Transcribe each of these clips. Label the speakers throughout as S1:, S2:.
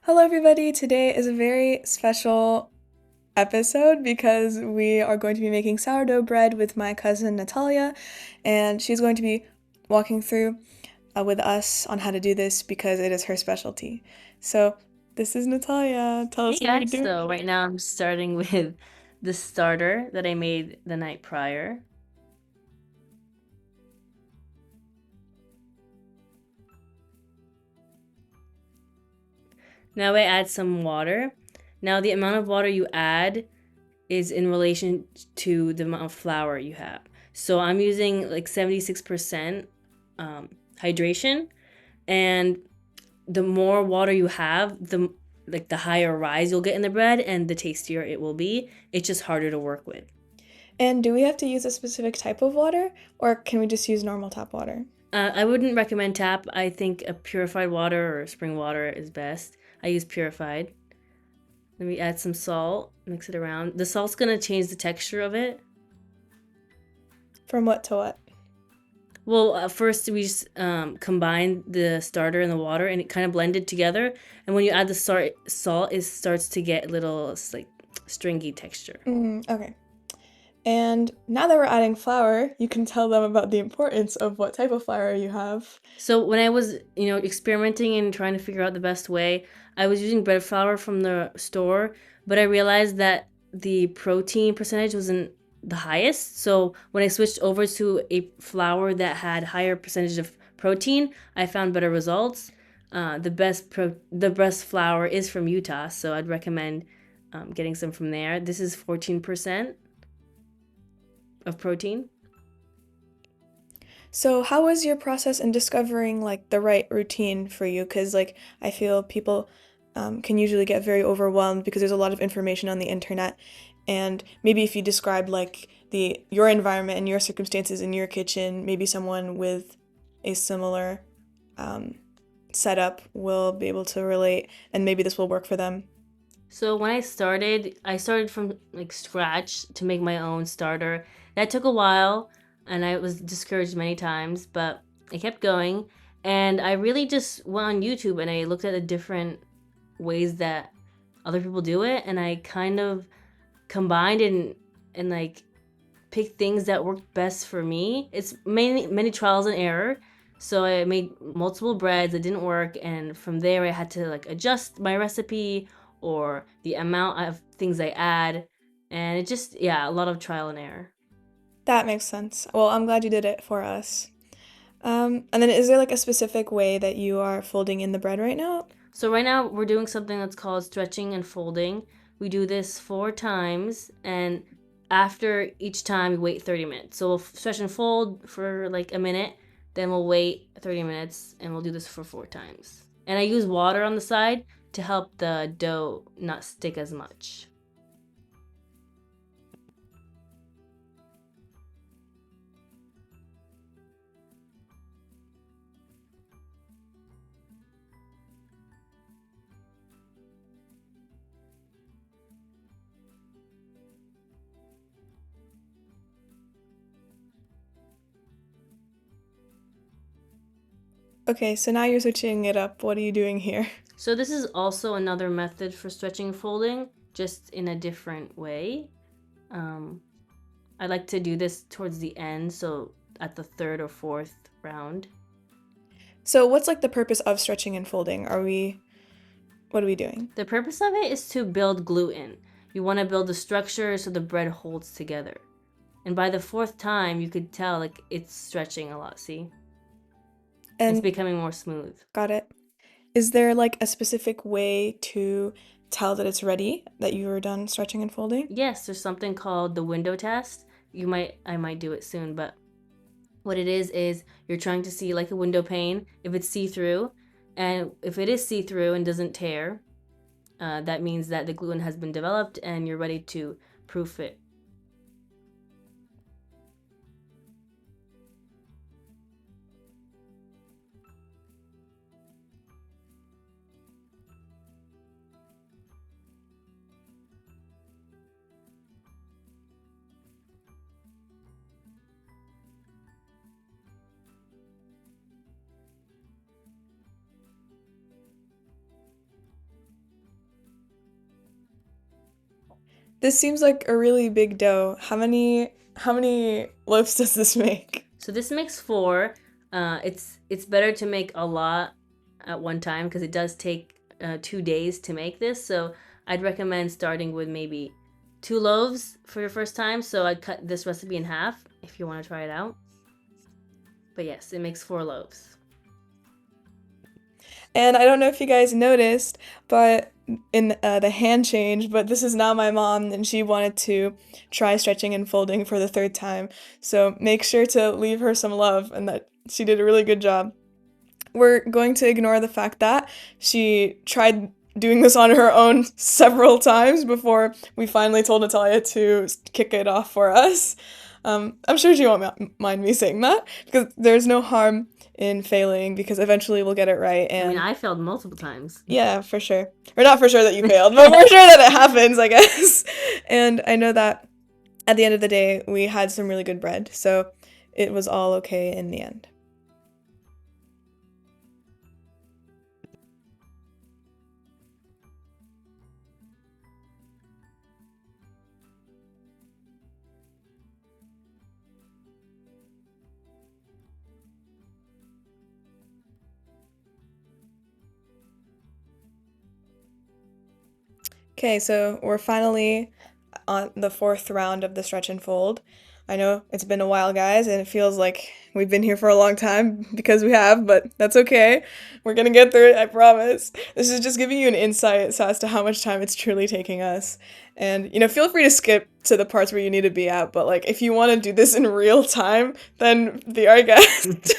S1: Hello, everybody. Today is a very special episode because we are going to be making sourdough bread with my cousin Natalia, and she's going to be walking through with us on how to do this because it is her specialty. So, this is Natalia. Tell
S2: Hey
S1: us what you're
S2: guys,
S1: doing.
S2: so right now I'm starting with the starter that I made the night prior. Now I add some water. Now the amount of water you add is in relation to the amount of flour you have. So I'm using like 76% hydration, and the more water you have, the higher rise you'll get in the bread and the tastier it will be. It's just harder to work with.
S1: And do we have to use a specific type of water, or can we just use normal tap water?
S2: I wouldn't recommend tap. I think a purified water or spring water is best. I use purified. Let me add some salt, mix it around. The salt's gonna change the texture of it.
S1: From what to what?
S2: Well, first we just combine the starter and the water, and it kind of blended together. And when you add the salt, it starts to get a little like stringy texture.
S1: Okay. And now that we're adding flour, you can tell them about the importance of what type of flour you have.
S2: So when I was, experimenting and trying to figure out the best way, I was using bread flour from the store, but I realized that the protein percentage wasn't the highest. So when I switched over to a flour that had higher percentage of protein, I found better results. The best flour is from Utah, so I'd recommend getting some from there. This is 14% of protein.
S1: So, how was your process in discovering like the right routine for you? Because like I feel people can usually get very overwhelmed because there's a lot of information on the internet, and maybe if you describe like the your environment and your circumstances in your kitchen, maybe someone with a similar um, setup will be able to relate, and maybe this will work for them.
S2: So when I started from like scratch to make my own starter. That took a while and I was discouraged many times, but I kept going and I really just went on YouTube and I looked at the different ways that other people do it and I kind of combined and like picked things that worked best for me. It's many trials and error. So I made multiple breads that didn't work, and from there I had to like adjust my recipe or the amount of things I add, and it just yeah, a lot of trial and error.
S1: That makes sense. Well, I'm glad you did it for us. And then is there like a specific way that you are folding in the bread right now?
S2: So right now we're doing something that's called stretching and folding. We do this 4 times, and after each time we wait 30 minutes. So we'll stretch and fold for like a minute, then we'll wait 30 minutes, and we'll do this for 4 times. And I use water on the side to help the dough not stick as much.
S1: Okay, so now you're switching it up. What are you doing here?
S2: So this is also another method for stretching and folding, just in a different way. Um, I like to do this towards the end, so at the third or fourth round.
S1: So, what's like the purpose of stretching and folding? What are we doing?
S2: The purpose of it is to build gluten. You want to build the structure so the bread holds together. And by the fourth time, you could tell like it's stretching a lot, see? It's
S1: And
S2: becoming more smooth.
S1: got it. Is there like a specific way to tell that it's ready, that you are done stretching and folding?
S2: Yes, there's something called the window test. I might do it soon, but what it is you're trying to see like a window pane if it's see-through, and if it is see-through and doesn't tear, that means that the gluten has been developed and you're ready to proof it.
S1: This seems like a really big dough. How many loaves does this make?
S2: So this makes four. It's better to make a lot at one time because it does take 2 days to make this. So I'd recommend starting with maybe 2 loaves for your first time. So I'd cut this recipe in half if you want to try it out. But yes, it makes 4 loaves.
S1: And I don't know if you guys noticed, but in the hand change, but this is now my mom, and she wanted to try stretching and folding for the third time. So make sure to leave her some love, and that she did a really good job. We're going to ignore the fact that she tried doing this on her own several times before we finally told Natalia to kick it off for us. I'm sure she won't mind me saying that because there's no harm in failing because eventually we'll get it right.
S2: I mean,
S1: And
S2: I failed multiple times.
S1: yeah, for sure. Or not for sure that you failed, but for sure that it happens, I guess. And I know that at the end of the day, we had some really good bread. So it was all okay in the end. Okay, so we're finally on the fourth round of the stretch and fold. I know it's been a while, guys, and it feels like we've been here for a long time because we have, but that's okay. We're gonna get through it, I promise. This is just giving you an insight as to how much time it's truly taking us. And, feel free to skip to the parts where you need to be at, but like if you want to do this in real time, then be our guest.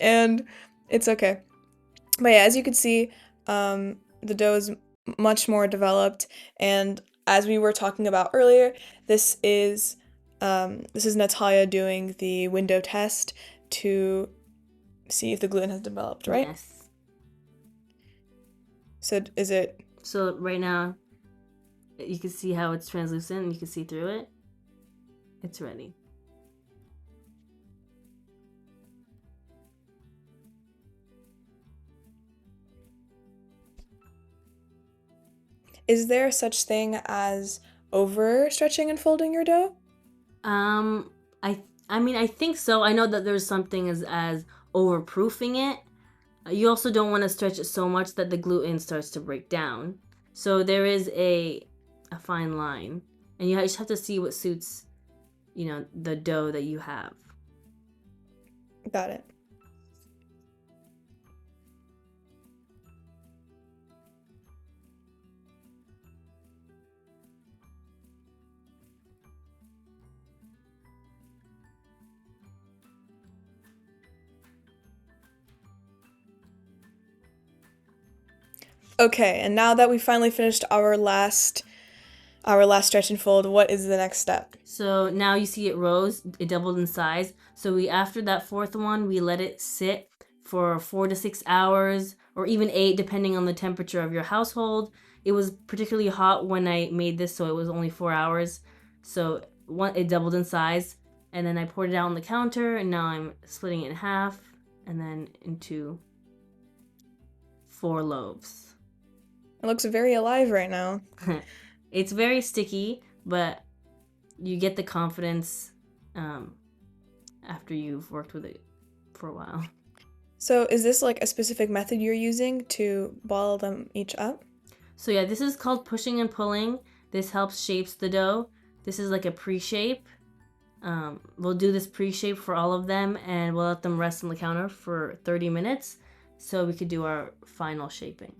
S1: And it's okay. But yeah, as you can see, the dough is much more developed, and as we were talking about earlier, this is Natalia doing the window test to see if the gluten has developed, right?
S2: Yes.
S1: So is it?
S2: So right now, you can see how it's translucent and you can see through it. It's ready.
S1: Is there such thing as over stretching and folding your dough?
S2: Um, I mean, I think so. I know that there's something as overproofing it. You also don't want to stretch it so much that the gluten starts to break down. So there is a fine line, and you just have to see what suits, the dough that you have.
S1: Got it. Okay, and now that we finally finished our last stretch and fold, what is the next step?
S2: So now you see it rose, it doubled in size. So after that fourth one, we let it sit for 4 to 6 hours or even 8, depending on the temperature of your household. It was particularly hot when I made this, so it was only 4 hours. So it doubled in size, and then I poured it out on the counter, and now I'm splitting it in half and then into 4 loaves.
S1: It looks very alive right now.
S2: It's very sticky, but you get the confidence after you've worked with it for a while.
S1: So is this like a specific method you're using to ball them each up?
S2: So yeah, this is called pushing and pulling. This helps shapes the dough. This is like a pre-shape. We'll do this pre-shape for all of them, and we'll let them rest on the counter for 30 minutes so we could do our final shaping.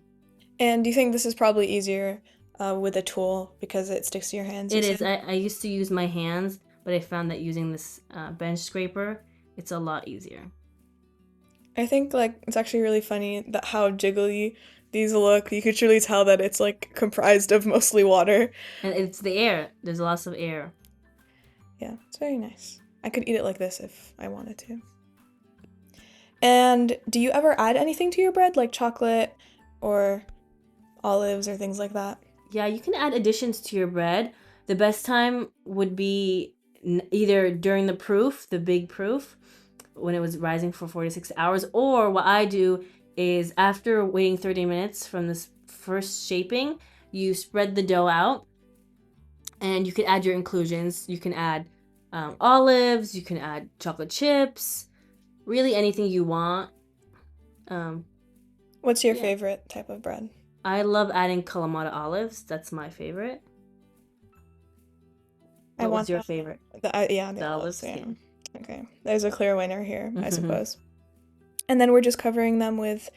S1: And do you think this is probably easier with a tool because it sticks to your hands?
S2: It is. I used to use my hands, but I found that using this bench scraper, it's a lot easier.
S1: I think like it's actually really funny that how jiggly these look. You could truly tell that it's like comprised of mostly water.
S2: And it's the air. There's lots of air.
S1: Yeah, it's very nice. I could eat it like this if I wanted to. And do you ever add anything to your bread, like chocolate or olives or things like that?
S2: Yeah, you can add additions to your bread. The best time would be either during the big proof, when it was rising for 46 hours, or what I do is after waiting 30 minutes from this first shaping, you spread the dough out And you can add your inclusions. You can add olives, you can add chocolate chips, really anything you want. Um,
S1: What's your
S2: yeah.
S1: favorite type of bread?
S2: I love adding Kalamata olives. That's my favorite.
S1: I
S2: What was
S1: want
S2: your
S1: that.
S2: favorite?
S1: Yeah, the
S2: The
S1: olives,
S2: olives?
S1: yeah.
S2: Yeah.
S1: Okay, there's a clear winner here, I suppose. And then we're just covering them with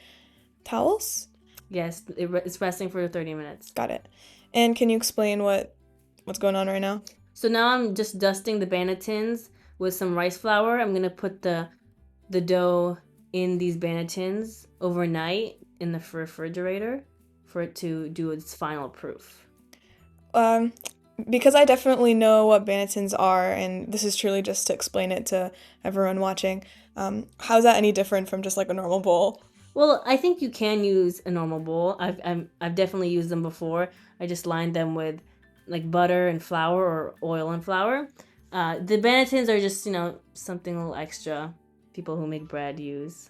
S1: towels?
S2: Yes, it's resting for 30 minutes.
S1: Got it. And can you explain what's going on right now?
S2: So now I'm just dusting the bannetins with some rice flour. I'm gonna put the dough in these bannetins overnight in the refrigerator for it to do its final proof.
S1: Um, because I definitely know what bannetons are, and this is truly just to explain it to everyone watching. How's that any different from just like a normal bowl?
S2: Well, I think you can use a normal bowl. I've definitely used them before. I just lined them with like butter and flour or oil and flour. The bannetons are just something a little extra. People who make bread use.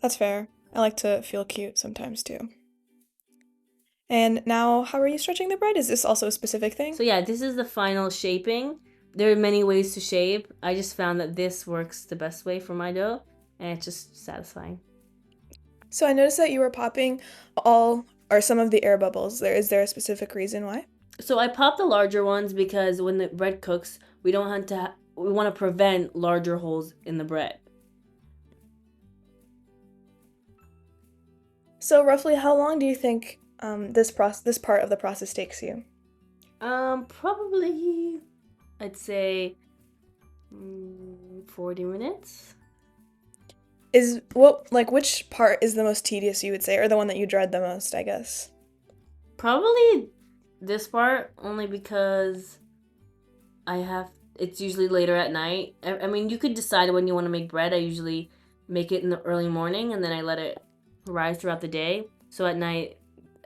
S1: That's fair. I like to feel cute sometimes too. And now, how are you stretching the bread? Is this also a specific thing?
S2: So yeah, this is the final shaping. There are many ways to shape. I just found that this works the best way for my dough, and it's just satisfying.
S1: So I noticed that you were popping all or some of the air bubbles. Is there a specific reason why?
S2: So I pop the larger ones because when the bread cooks, we don't have to. We want to prevent larger holes in the bread.
S1: So roughly, how long do you think this part of the process takes you?
S2: Probably I'd say 40 minutes.
S1: Is what like which part is the most tedious you would say, or the one that you dread the most, I guess?
S2: Probably this part only because I have. It's usually later at night. I mean, you could decide when you want to make bread. I usually make it in the early morning and then I let it rise throughout the day. So at night,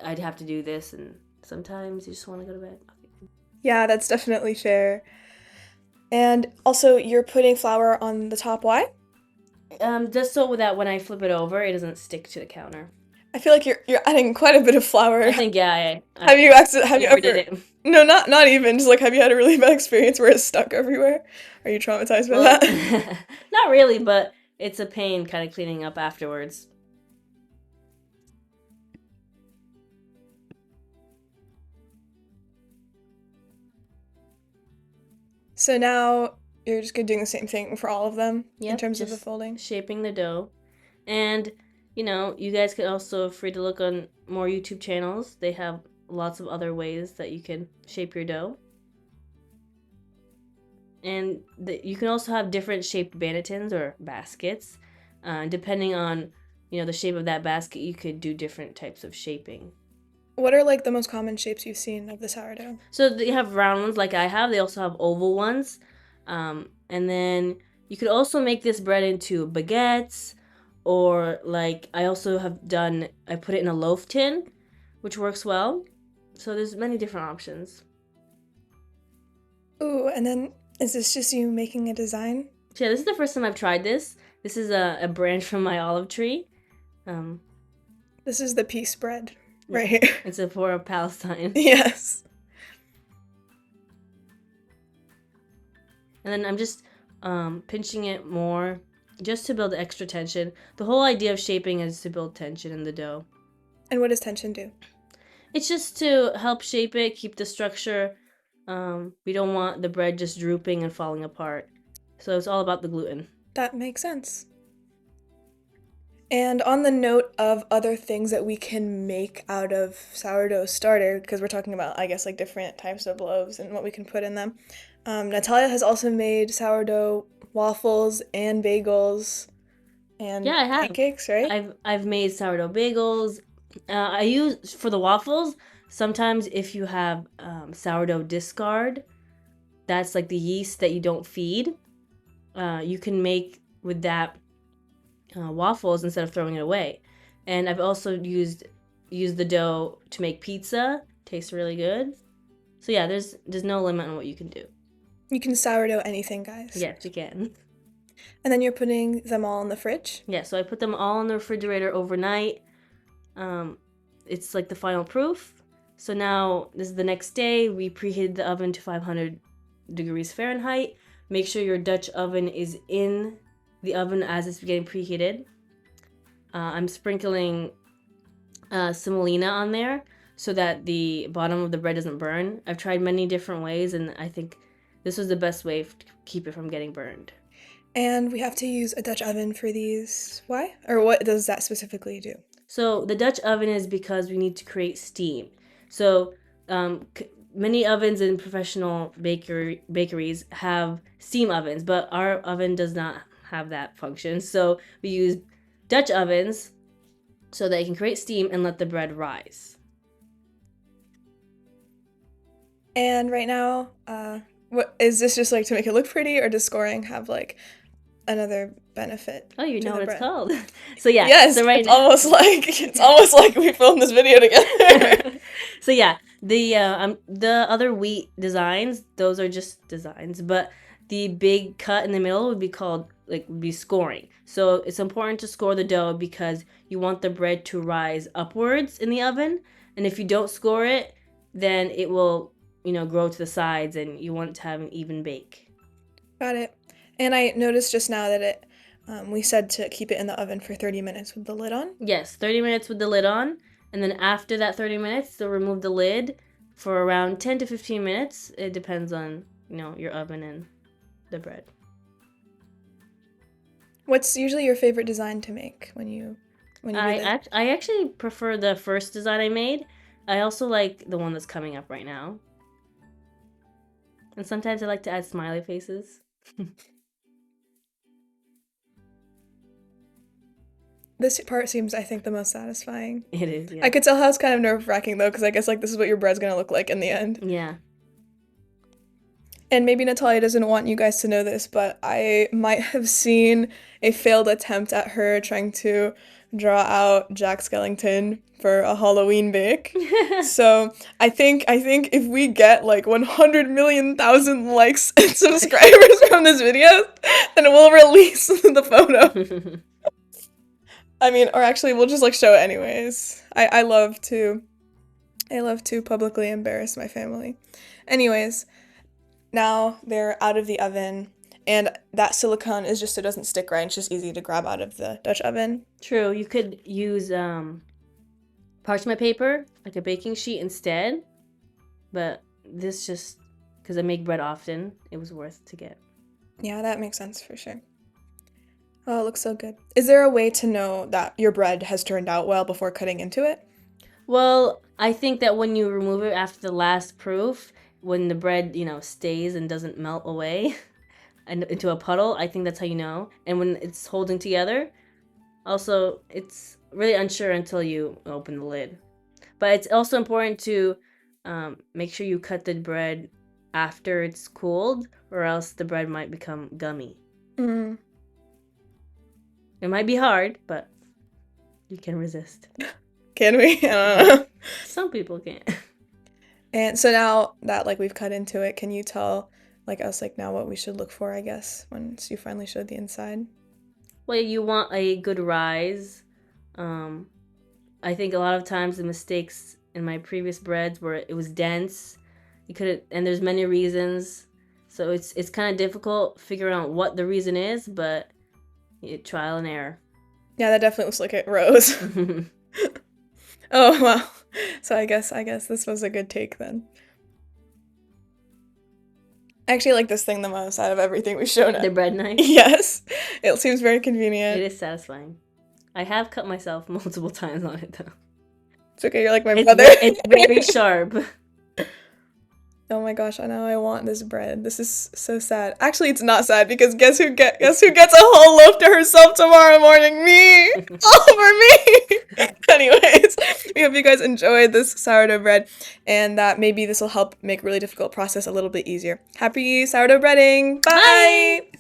S2: I'd have to do this, and sometimes you just want to go to bed.
S1: Yeah, that's definitely fair. And also, you're putting flour on the top. Why?
S2: Just so that when I flip it over, it doesn't stick to the counter.
S1: I feel like you're adding quite a bit of flour.
S2: I think yeah,
S1: Have you have
S2: I
S1: you
S2: overdid
S1: ever?
S2: it.
S1: No, not even. Just like have you had a really bad experience where it's stuck everywhere? Are you traumatized by
S2: Well,
S1: that?
S2: not really, but it's a pain kind of cleaning up afterwards.
S1: So now you're just doing the same thing for all of them in
S2: Yep,
S1: terms of the
S2: just
S1: folding.
S2: shaping the dough. And, you guys could also free to look on more YouTube channels. They have lots of other ways that you can shape your dough. And you can also have different shaped bannetins or baskets. Depending on, the shape of that basket, you could do different types of shaping.
S1: What are like the most common shapes you've seen of the sourdough?
S2: So they have round ones like I have. They also have oval ones. And then you could also make this bread into baguettes, or like I also have done, I put it in a loaf tin, which works well. So there's many different options.
S1: Ooh, and then is this just you making a design?
S2: So yeah, this is the first time I've tried this. This is a branch from my olive tree. Um,
S1: This is the peace bread
S2: yeah,
S1: right here.
S2: it's a for Palestine.
S1: Yes.
S2: And then I'm just pinching it more just to build extra tension. The whole idea of shaping is to build tension in the dough.
S1: And what does tension do?
S2: It's just to help shape it, keep the structure. We don't want the bread just drooping and falling apart. So it's all about the gluten.
S1: That makes sense. And on the note of other things that we can make out of sourdough starter, because we're talking about, I guess, like different types of loaves and what we can put in them, Natalia has also made sourdough waffles and bagels
S2: Yeah,
S1: and
S2: I have.
S1: pancakes, right?
S2: I've made sourdough bagels. I use for the waffles. Sometimes if you have sourdough discard, that's like the yeast that you don't feed. You can make with that waffles instead of throwing it away. And I've also used the dough to make pizza. Tastes really good. So yeah, there's no limit on what you can do.
S1: You can sourdough anything, guys.
S2: Yes, you can.
S1: And then you're putting them all in the fridge.
S2: Yeah, so I put them all in the refrigerator overnight. Um, it's like the final proof. So now this is the next day. We preheated the oven to 500 degrees Fahrenheit. Make sure your Dutch oven is in the oven as it's getting preheated. I'm sprinkling semolina on there so that the bottom of the bread doesn't burn. I've tried many different ways, and I think this was the best way to keep it from getting burned.
S1: And we have to use a Dutch oven for these. Why? Or what does that specifically do?
S2: So the Dutch oven is because we need to create steam. So many ovens in professional bakeries have steam ovens, but our oven does not have that function. So we use Dutch ovens so that it can create steam and let the bread rise.
S1: And right now, what is this just like to make it look pretty, or does scoring have like another benefit?
S2: Oh, you
S1: to
S2: know
S1: the
S2: what it's
S1: bread?
S2: called. So yeah.
S1: Yes,
S2: So right
S1: it's almost like we filmed this video together.
S2: So yeah, the other wheat designs, those are just designs, but the big cut in the middle would be scoring. So it's important to score the dough because you want the bread to rise upwards in the oven, and if you don't score it, then it will, grow to the sides, and you want it to have an even bake.
S1: Got it. And I noticed just now that we said to keep it in the oven for 30 minutes with the lid on.
S2: Yes, 30 minutes with the lid on, and then after that 30 minutes, they'll remove the lid for around 10 to 15 minutes. It depends on, your oven and the bread.
S1: What's usually your favorite design to make when you do that?
S2: I actually prefer the first design I made. I also like the one that's coming up right now. And sometimes I like to add smiley faces.
S1: This part seems, I think, the most satisfying.
S2: It is, yeah.
S1: I could tell how it's kind of nerve-wracking though, because I guess like this is what your bread's gonna look like in the end.
S2: Yeah.
S1: And maybe Natalia doesn't want you guys to know this, but I might have seen a failed attempt at her trying to draw out Jack Skellington for a Halloween bake. So I think if we get like 100 million thousand likes and subscribers from this video, then we'll release the photo. I mean, or actually we'll just like show it anyways. I love to publicly embarrass my family. Anyways, now they're out of the oven, and that silicone is just so it doesn't stick, right? It's just easy to grab out of the Dutch oven.
S2: True. You could use parchment paper, like a baking sheet instead. But this just, because I make bread often, it was worth to get.
S1: Yeah, that makes sense for sure. Oh, it looks so good. Is there a way to know that your bread has turned out well before cutting into it?
S2: Well, I think that when you remove it after the last proof, when the bread, stays and doesn't melt away and into a puddle, I think that's how you know. And when it's holding together, also, it's really unsure until you open the lid. But it's also important to make sure you cut the bread after it's cooled, or else the bread might become gummy.
S1: Mm.
S2: It might be hard, but you can resist.
S1: Can we? I don't know.
S2: Some people can't.
S1: And so now that like we've cut into it, can you tell like us like now what we should look for, I guess, once you finally showed the inside?
S2: Well, you want a good rise. I think a lot of times the mistakes in my previous breads were it was dense. And there's many reasons. So it's kind of difficult figuring out what the reason is, but trial and error.
S1: Yeah, that definitely looks like it rose. Oh, wow. So I guess this was a good take then. I actually like this thing the most out of everything we've shown.
S2: The bread knife?
S1: Yes. It seems very convenient.
S2: It is satisfying. I have cut myself multiple times on it though.
S1: It's okay, you're like my brother.
S2: It's very sharp.
S1: Oh my gosh, I know I want this bread. This is so sad. Actually, it's not sad because guess who gets a whole loaf to herself tomorrow morning? Me! All for me! Anyways, we hope you guys enjoyed this sourdough bread and that maybe this will help make a really difficult process a little bit easier. Happy sourdough breading! Bye!
S2: Bye!